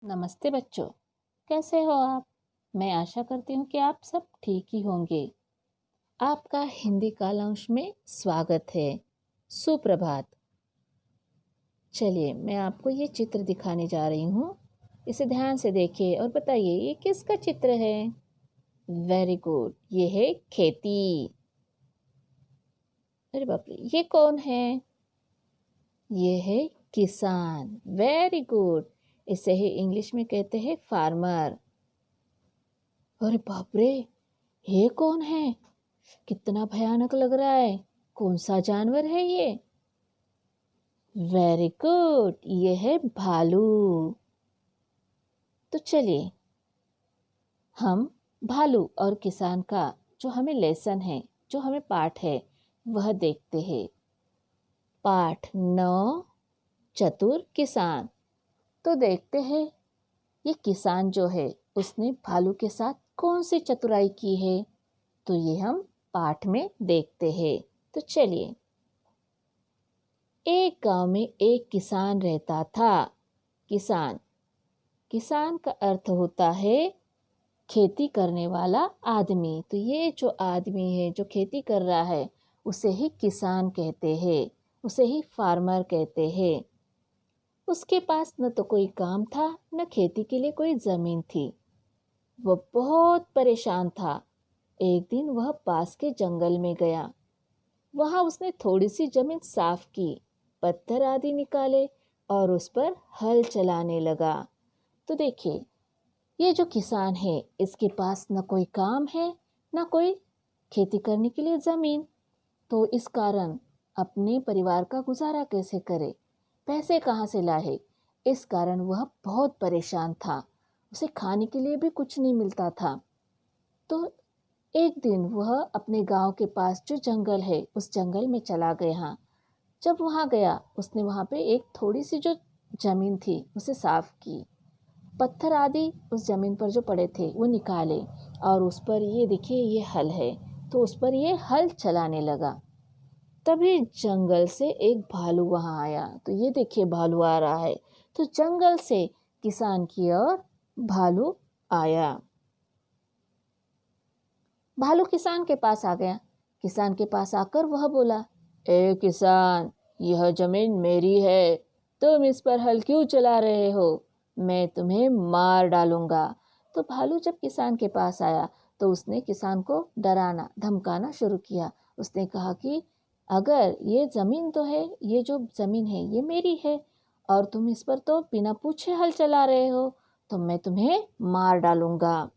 नमस्ते बच्चों, कैसे हो आप? मैं आशा करती हूँ कि आप सब ठीक ही होंगे। आपका हिंदी कालांश में स्वागत है। सुप्रभात। चलिए, मैं आपको ये चित्र दिखाने जा रही हूँ। इसे ध्यान से देखिए और बताइए ये किसका चित्र है? वेरी गुड, ये है खेती। अरे बाप रे, ये कौन है? ये है किसान। वेरी गुड, इसे ही इंग्लिश में कहते हैं फार्मर। अरे बाप रे, ये कौन है? कितना भयानक लग रहा है। कौन सा जानवर है ये? वेरी गुड, ये है भालू। तो चलिए हम भालू और किसान का जो हमें लेसन है, जो हमें पाठ है, वह देखते हैं। पाठ 9, चतुर किसान। तो देखते हैं ये किसान जो है उसने भालू के साथ कौन सी चतुराई की है। तो ये हम पाठ में देखते हैं। तो चलिए, एक गांव में एक किसान रहता था। किसान, किसान का अर्थ होता है खेती करने वाला आदमी। तो ये जो आदमी है जो खेती कर रहा है उसे ही किसान कहते हैं, उसे ही फार्मर कहते हैं। उसके पास न तो कोई काम था, न खेती के लिए कोई जमीन थी। वह बहुत परेशान था। एक दिन वह पास के जंगल में गया। वहां उसने थोड़ी सी जमीन साफ की, पत्थर आदि निकाले और उस पर हल चलाने लगा। तो देखिए, ये जो किसान है इसके पास न कोई काम है, न कोई खेती करने के लिए जमीन। तो इस कारण अपने परिवार का गुजारा कैसे करे, पैसे कहाँ से लाए? इस कारण वह बहुत परेशान था। उसे खाने के लिए भी कुछ नहीं मिलता था। तो एक दिन वह अपने गांव के पास जो जंगल है उस जंगल में चला गया। जब वहां गया उसने वहां पे एक थोड़ी सी जो जमीन थी उसे साफ की, पत्थर आदि उस जमीन पर जो पड़े थे वो निकाले और उस पर ये देखिए ये हल है, तो उस पर ये हल चलाने लगा। तभी जंगल से एक भालू वहां आया। तो ये देखिए भालू आ रहा है। तो जंगल से किसान की ओर भालू आया। भालू किसान के पास आ गया। किसान के पास आकर वह बोला, ए किसान, यह जमीन मेरी है, तुम इस पर हल क्यों चला रहे हो? मैं तुम्हें मार डालूंगा। तो भालू जब किसान के पास आया तो उसने किसान को डराना धमकाना शुरू किया। उसने कहा कि अगर ये जमीन तो है, ये जो जमीन है ये मेरी है और तुम इस पर तो बिना पूछे हल चला रहे हो, तो मैं तुम्हें मार डालूंगा।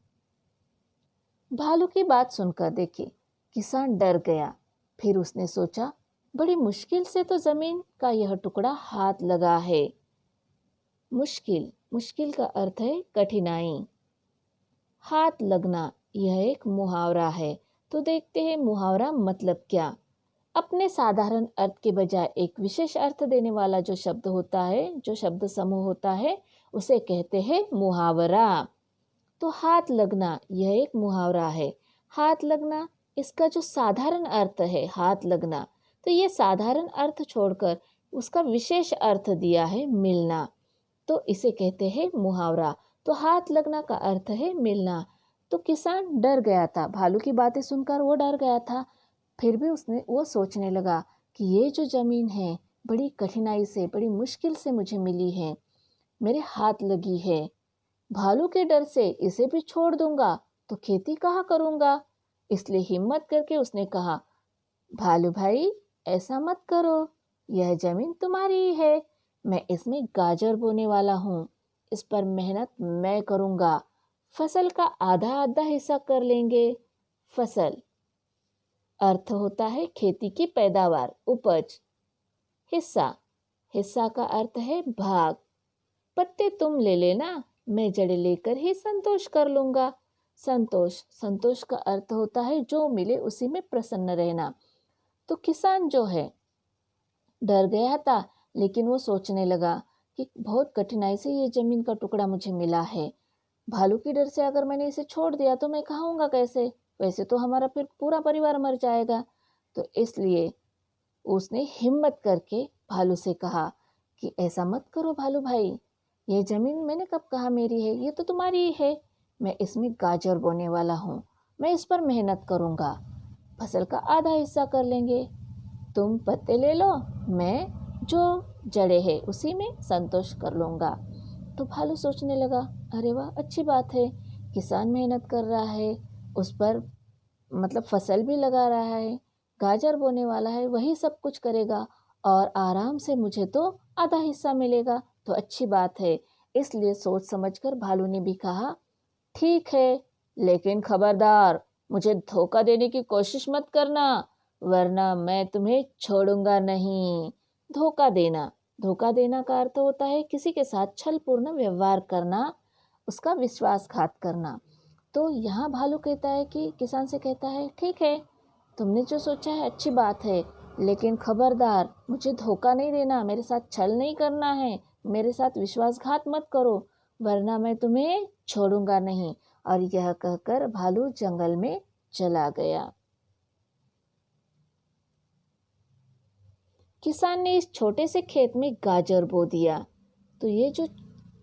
भालू की बात सुनकर देखिए किसान डर गया। फिर उसने सोचा, बड़ी मुश्किल से तो जमीन का यह टुकड़ा हाथ लगा है। मुश्किल, मुश्किल का अर्थ है कठिनाई। हाथ लगना यह एक मुहावरा है। तो देखते हैं मुहावरा मतलब क्या। अपने साधारण अर्थ के बजाय एक विशेष अर्थ देने वाला जो शब्द होता है, जो शब्द समूह होता है, उसे कहते हैं मुहावरा। तो हाथ लगना यह एक मुहावरा है। हाथ लगना, इसका जो साधारण अर्थ है हाथ लगना, तो ये साधारण अर्थ छोड़कर उसका विशेष अर्थ दिया है मिलना। तो इसे कहते हैं मुहावरा। तो हाथ लगना का अर्थ है मिलना। तो किसान डर गया था, भालू की बातें सुनकर वो डर गया था। फिर भी उसने वो सोचने लगा कि ये जो जमीन है बड़ी कठिनाई से, बड़ी मुश्किल से मुझे मिली है, मेरे हाथ लगी है। भालू के डर से इसे भी छोड़ दूंगा तो खेती कहाँ करूंगा। इसलिए हिम्मत करके उसने कहा, भालू भाई, ऐसा मत करो, यह जमीन तुम्हारी ही है। मैं इसमें गाजर बोने वाला हूँ, इस पर मेहनत मैं करूंगा। फसल का आधा आधा हिस्सा कर लेंगे। फसल अर्थ होता है खेती की पैदावार, उपज। हिस्सा, हिस्सा का अर्थ है भाग। पत्ते तुम ले लेना, मैं जड़ें लेकर ही संतोष कर लूंगा। संतोष, संतोष का अर्थ होता है जो मिले उसी में प्रसन्न रहना। तो किसान जो है डर गया था, लेकिन वो सोचने लगा कि बहुत कठिनाई से ये जमीन का टुकड़ा मुझे मिला है। भालू की डर से अगर मैंने इसे छोड़ दिया तो मैं खाऊंगा कैसे? वैसे तो हमारा फिर पूरा परिवार मर जाएगा। तो इसलिए उसने हिम्मत करके भालू से कहा कि ऐसा मत करो भालू भाई, ये ज़मीन मैंने कब कहा मेरी है, ये तो तुम्हारी ही है। मैं इसमें गाजर बोने वाला हूँ, मैं इस पर मेहनत करूँगा, फसल का आधा हिस्सा कर लेंगे। तुम पत्ते ले लो, मैं जो जड़े हैं उसी में संतोष कर लूँगा। तो भालू सोचने लगा, अरे वाह, अच्छी बात है, किसान मेहनत कर रहा है, उस पर मतलब फसल भी लगा रहा है, गाजर बोने वाला है, वही सब कुछ करेगा और आराम से मुझे तो आधा हिस्सा मिलेगा, तो अच्छी बात है। इसलिए सोच समझकर भालू ने भी कहा, ठीक है, लेकिन खबरदार, मुझे धोखा देने की कोशिश मत करना, वरना मैं तुम्हें छोड़ूंगा नहीं। धोखा देना का अर्थ होता है किसी के साथ छलपूर्ण व्यवहार करना, उसका विश्वासघात करना। तो यहाँ भालू कहता है कि किसान से कहता है, ठीक है, तुमने जो सोचा है अच्छी बात है, लेकिन खबरदार, मुझे धोखा नहीं देना, मेरे साथ छल नहीं करना है, मेरे साथ विश्वासघात मत करो, वरना मैं तुम्हें छोड़ूंगा नहीं। और यह कहकर भालू जंगल में चला गया। किसान ने इस छोटे से खेत में गाजर बो दिया। तो ये जो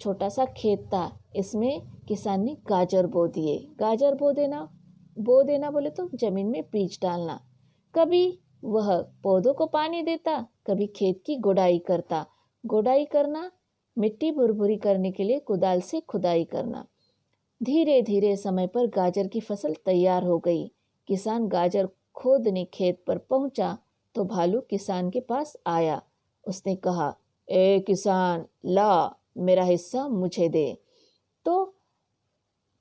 छोटा सा खेत था, इसमें किसान ने गाजर बो दिए। गाजर बो देना बोले तो जमीन में बीज डालना। कभी वह पौधों को पानी देता, कभी खेत की गुड़ाई करता। गुड़ाई करना, मिट्टी भुरभुरी करने के लिए कुदाल से खुदाई करना। धीरे धीरे समय पर गाजर की फसल तैयार हो गई। किसान गाजर खोदने खेत पर पहुंचा तो भालू किसान के पास आया। उसने कहा, ए किसान, ला, मेरा हिस्सा मुझे दे। तो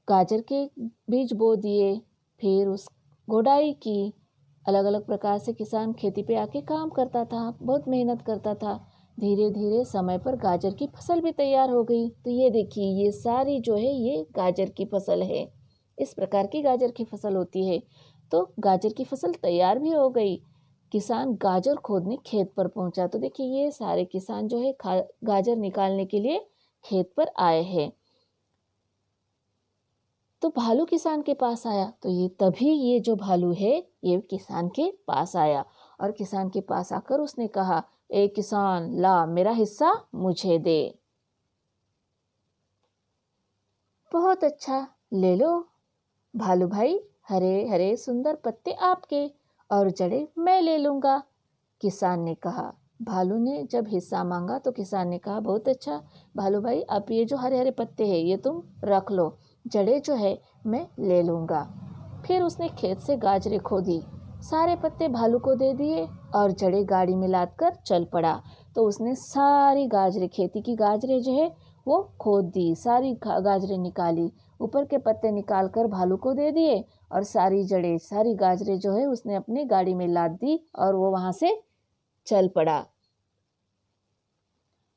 गाजर के बीज बो दिए, फिर उस गोडाई की। अलग अलग प्रकार से किसान खेती पे आके काम करता था, बहुत मेहनत करता था। धीरे धीरे समय पर गाजर की फसल भी तैयार हो गई। तो ये देखिए, ये सारी जो है ये गाजर की फसल है। इस प्रकार की गाजर की फसल होती है। तो गाजर की फसल तैयार भी हो गई। किसान गाजर खोदने खेत पर पहुंचा। तो देखिए, ये सारे किसान जो है गाजर निकालने के लिए खेत पर आए हैं। तो भालू किसान के पास आया। तो ये जो भालू है ये किसान के पास आया और किसान के पास आकर उसने कहा, ए किसान, ला, मेरा हिस्सा मुझे दे। बहुत अच्छा, ले लो भालू भाई, हरे हरे सुंदर पत्ते आपके और जड़ें मैं ले लूंगा, किसान ने कहा। भालू ने जब हिस्सा मांगा तो किसान ने कहा, बहुत अच्छा भालू भाई, आप ये जो हरे हरे पत्ते हैं ये तुम रख लो, जड़ें जो है मैं ले लूंगा। फिर उसने खेत से गाजरें खोदी, सारे पत्ते भालू को दे दिए और जड़ें गाड़ी में लाद कर चल पड़ा। तो उसने सारी गाजरें, खेती की गाजरें जो है वो खोद दी, सारी गाजरें निकाली, ऊपर के पत्ते निकाल कर भालू को दे दिए और सारी जड़ें, सारी गाजरें जो है उसने अपनी गाड़ी में लाद दी और वो वहां से चल पड़ा।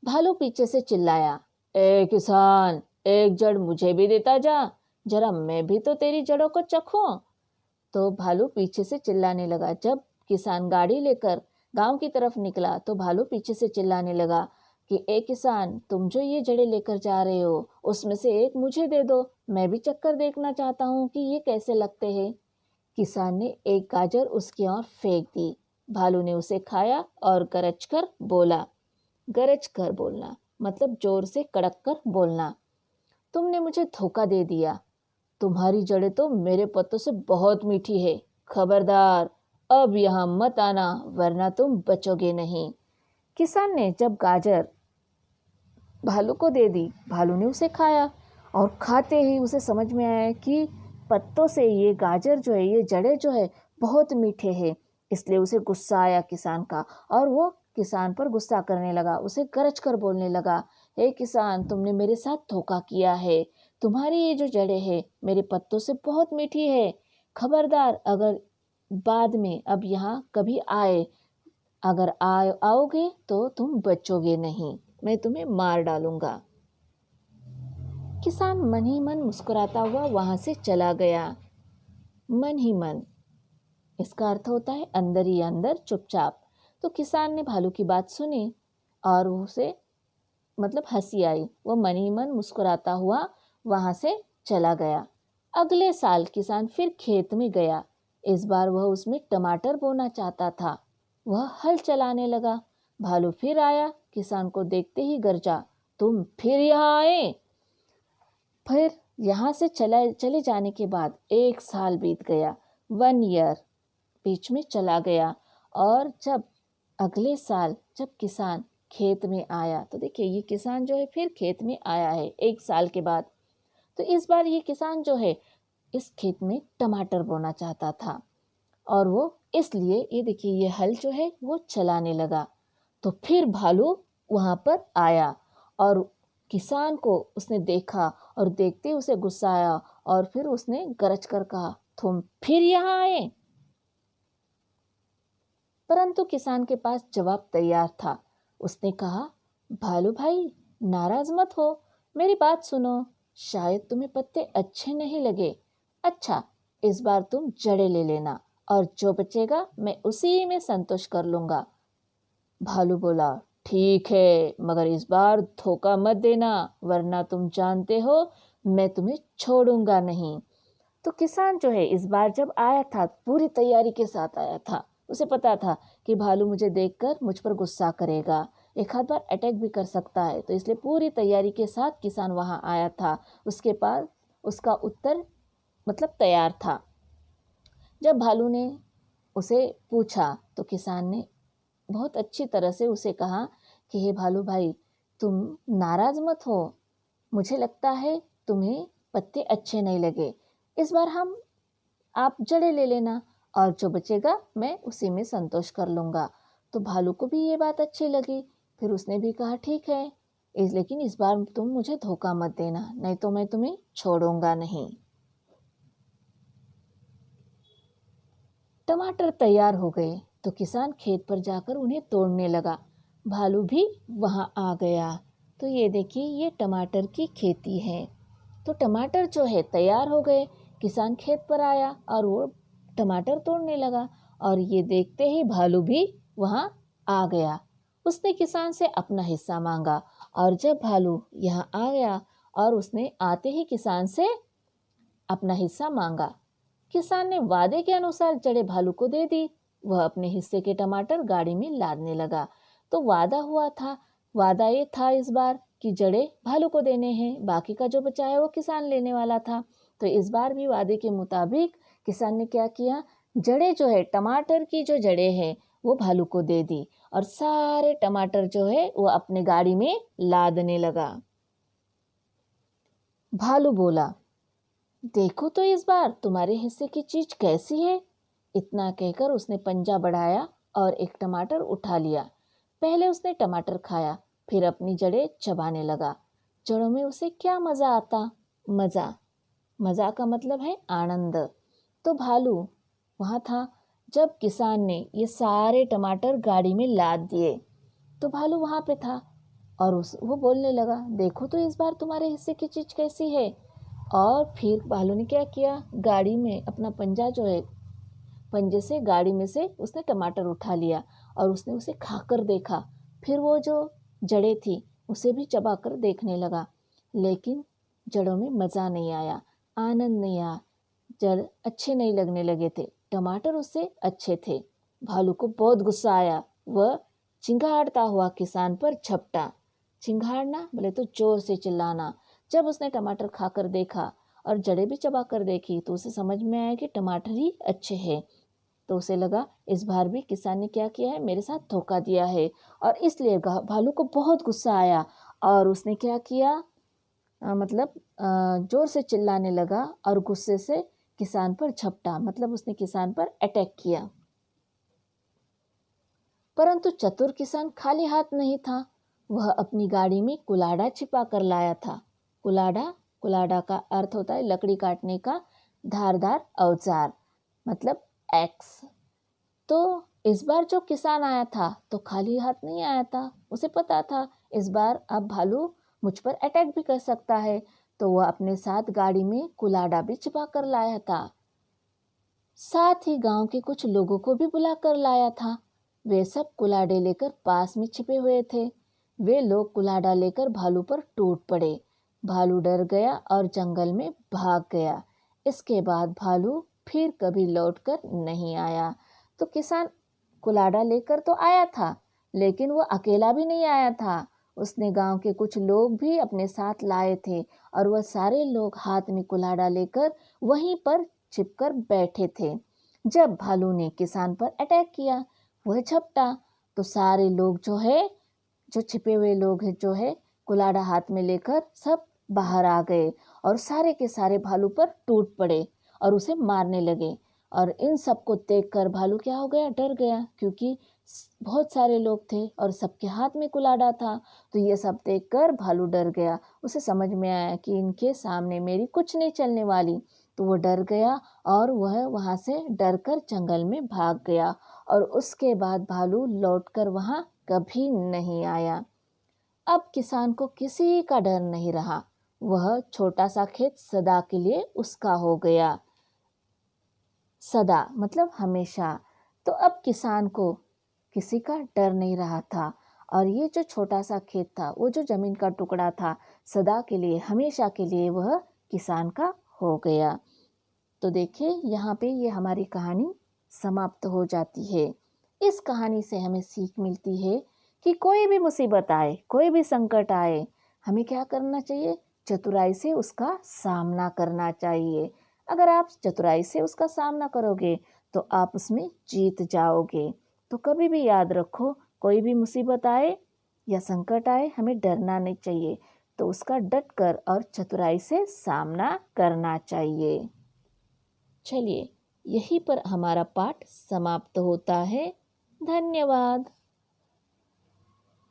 भालू पीछे से चिल्लाया, ए किसान, एक जड़ मुझे भी देता जा, जरा मैं भी तो तेरी जड़ों को चखूं। तो भालू पीछे से चिल्लाने लगा। जब किसान गाड़ी लेकर गांव की तरफ निकला तो भालू पीछे से चिल्लाने लगा कि ए किसान, तुम जो ये जड़ें लेकर जा रहे हो उसमें से एक मुझे दे दो, मैं भी चक्कर देखना चाहता हूँ कि ये कैसे लगते हैं। किसान ने एक गाजर उसकी ओर फेंक दी। भालू ने उसे खाया और गरज कर बोलना मतलब जोर से कड़क कर बोलना, तुमने मुझे धोखा दे दिया, तुम्हारी जड़ें तो मेरे पत्तों से बहुत मीठी है, खबरदार, अब यहाँ मत आना वरना तुम बचोगे नहीं। किसान ने जब गाजर भालू को दे दी, भालू ने उसे खाया और खाते ही उसे समझ में आया कि पत्तों से ये गाजर जो है, ये जड़ें जो है बहुत मीठे हैं। इसलिए उसे गुस्सा आया किसान का और वो किसान पर गुस्सा करने लगा, उसे गरज कर बोलने लगा, हे किसान, तुमने मेरे साथ धोखा किया है, तुम्हारी ये जो जड़ें हैं मेरे पत्तों से बहुत मीठी है, खबरदार, अगर बाद में अब यहाँ कभी अगर आओगे तो तुम बचोगे नहीं, मैं तुम्हें मार डालूंगा। किसान मन ही मन मुस्कुराता हुआ वहां से चला गया। मन ही मन, इसका अर्थ होता है अंदर ही अंदर चुपचाप। तो किसान ने भालू की बात सुनी और उसे मतलब हंसी आई, वो मन ही मन मुस्कुराता हुआ वहां से चला गया। अगले साल किसान फिर खेत में गया। इस बार वह उसमें टमाटर बोना चाहता था। वह हल चलाने लगा। भालू फिर आया, किसान को देखते ही गरजा, तुम फिर यहाँ आए। फिर यहाँ से चले जाने के बाद 1 साल बीत गया, 1 ईयर बीच में चला गया। और जब अगले साल जब किसान खेत में आया, तो देखिए ये किसान जो है फिर खेत में आया है 1 साल के बाद। तो इस बार ये किसान जो है इस खेत में टमाटर बोना चाहता था, और वो इसलिए ये देखिए ये हल जो है वो चलाने लगा। तो फिर भालू वहाँ पर आया और किसान को उसने देखा, और देखते ही उसे गुस्सा आया, और फिर उसने गरज कर कहा, तुम फिर यहाँ आए। परंतु किसान के पास जवाब तैयार था। उसने कहा, भालू भाई नाराज मत हो, मेरी बात सुनो। शायद तुम्हें पत्ते अच्छे नहीं लगे। अच्छा, इस बार तुम जड़ें ले लेना, और जो बचेगा मैं उसी में संतोष कर लूंगा। भालू बोला, ठीक है, मगर इस बार धोखा मत देना, वरना तुम जानते हो मैं तुम्हें छोड़ूंगा नहीं। तो किसान जो है इस बार जब आया था पूरी तैयारी के साथ आया था। उसे पता था कि भालू मुझे देखकर मुझ पर गुस्सा करेगा, एक आध बार अटैक भी कर सकता है, तो इसलिए पूरी तैयारी के साथ किसान वहां आया था। उसके पास उसका उत्तर मतलब तैयार था। जब भालू ने उसे पूछा तो किसान ने बहुत अच्छी तरह से उसे कहा कि हे भालू भाई, तुम नाराज मत हो, मुझे लगता है तुम्हें पत्ते अच्छे नहीं लगे। इस बार आप जड़ें ले लेना, और जो बचेगा मैं उसी में संतोष कर लूँगा। तो भालू को भी ये बात अच्छी लगी। फिर उसने भी कहा, ठीक है, लेकिन इस बार तुम मुझे धोखा मत देना, नहीं तो मैं तुम्हें छोड़ूंगा नहीं। टमाटर तैयार हो गए तो किसान खेत पर जाकर उन्हें तोड़ने लगा। भालू भी वहां आ गया। तो ये देखिए ये टमाटर की खेती है। तो टमाटर जो है तैयार हो गए। किसान खेत पर आया और वो टमाटर तोड़ने लगा, और ये देखते ही भालू भी वहां आ गया। उसने किसान से अपना हिस्सा मांगा, और जब भालू यहाँ आ गया और उसने आते ही किसान से अपना हिस्सा मांगा, किसान ने वादे के अनुसार जड़ें भालू को दे दी। वह अपने हिस्से के टमाटर गाड़ी में लादने लगा। तो वादा हुआ था, वादा ये था इस बार कि जड़ें भालू को देने हैं, बाकी का जो बचा है वो किसान लेने वाला था। तो इस बार भी वादे के मुताबिक किसान ने क्या किया, जड़ें जो है टमाटर की जो जड़ें हैं वो भालू को दे दी, और सारे टमाटर जो है वो अपने गाड़ी में लादने लगा। भालू बोला, देखो तो इस बार तुम्हारे हिस्से की चीज कैसी है। इतना कहकर उसने पंजा बढ़ाया और एक टमाटर उठा लिया। पहले उसने टमाटर खाया, फिर अपनी जड़ें चबाने लगा। जड़ों में उसे क्या मजा आता, मजा, मजा का मतलब है आनंद। तो भालू वहां था जब किसान ने ये सारे टमाटर गाड़ी में लाद दिए। तो भालू वहां पे था, और वो बोलने लगा, देखो तो इस बार तुम्हारे हिस्से की चीज कैसी है। और फिर भालू ने क्या किया, गाड़ी में अपना पंजा जो है, पंजे से गाड़ी में से उसने टमाटर उठा लिया, और उसने उसे खाकर देखा। फिर वो जो जड़ें थी उसे भी चबाकर देखने लगा, लेकिन जड़ों में मज़ा नहीं आया, आनंद नहीं आया, जड़ अच्छे नहीं लगने लगे थे, टमाटर उससे अच्छे थे। भालू को बहुत गुस्सा आया। वह चिंगाड़ता हुआ किसान पर झपटा। चिंगाड़ना बोले तो जोर से चिल्लाना। जब उसने टमाटर खाकर देखा और जड़ें भी चबा कर देखी, तो उसे समझ में आया कि टमाटर ही अच्छे हैं। तो उसे लगा इस बार भी किसान ने क्या किया है, मेरे साथ धोखा दिया है, और इसलिए भालू को बहुत गुस्सा आया, और उसने क्या किया, जोर से चिल्लाने लगा और गुस्से से किसान पर झपटा, मतलब उसने किसान पर अटैक किया। परंतु चतुर किसान खाली हाथ नहीं था। वह अपनी गाड़ी में कुलाड़ा छिपा कर लाया था। कुलाड़ा का अर्थ होता है लकड़ी काटने का धारदार औजार, मतलब एक्स। तो इस बार जो किसान आया था तो खाली हाथ नहीं आया था। उसे पता था इस बार अब भालू मुझ पर अटैक भी कर सकता है, तो वह अपने साथ गाड़ी में कुलाड़ा भी छिपा कर लाया था। साथ ही गांव के कुछ लोगों को भी बुला कर लाया था। वे सब कुलाड़े लेकर पास में छिपे हुए थे। वे लोग कुलाड़ा लेकर भालू पर टूट पड़े। भालू डर गया और जंगल में भाग गया। इसके बाद भालू फिर कभी लौटकर नहीं आया। तो किसान कुलाड़ा लेकर तो आया था, लेकिन वो अकेला भी नहीं आया था। उसने गांव के कुछ लोग भी अपने साथ लाए थे और वह सारे लोग हाथ में कुल्हाड़ा लेकर वहीं पर छिपकर बैठे थे। जब भालू ने किसान पर अटैक किया, वह झपटा, तो सारे लोग जो छिपे हुए लोग हैं कुल्हाड़ा हाथ में लेकर सब बाहर आ गए और सारे के सारे भालू पर टूट पड़े और उसे मारने लगे। और इन सबको देखकर भालू क्या हो गया, डर गया, क्योंकि बहुत सारे लोग थे और सबके हाथ में कुल्हाड़ा था। तो ये सब देखकर भालू डर गया। उसे समझ में आया कि इनके सामने मेरी कुछ नहीं चलने वाली। तो वो डर गया और वह वहाँ से डरकर जंगल में भाग गया और उसके बाद भालू लौटकर वहाँ कभी नहीं आया। अब किसान को किसी का डर नहीं रहा। वह छोटा सा खेत सदा के लिए उसका हो गया। सदा मतलब हमेशा। तो अब किसान को किसी का डर नहीं रहा था और ये जो छोटा सा खेत था, वो जो जमीन का टुकड़ा था, सदा के लिए हमेशा के लिए वह किसान का हो गया। तो देखिए यहाँ पे ये हमारी कहानी समाप्त हो जाती है। इस कहानी से हमें सीख मिलती है कि कोई भी मुसीबत आए, कोई भी संकट आए, हमें क्या करना चाहिए, चतुराई से उसका सामना करना चाहिए। अगर आप चतुराई से उसका सामना करोगे तो आप उसमें जीत जाओगे। तो कभी भी याद रखो, कोई भी मुसीबत आए या संकट आए, हमें डरना नहीं चाहिए, तो उसका डट कर और चतुराई से सामना करना चाहिए। चलिए, यहीं पर हमारा पाठ समाप्त होता है। धन्यवाद।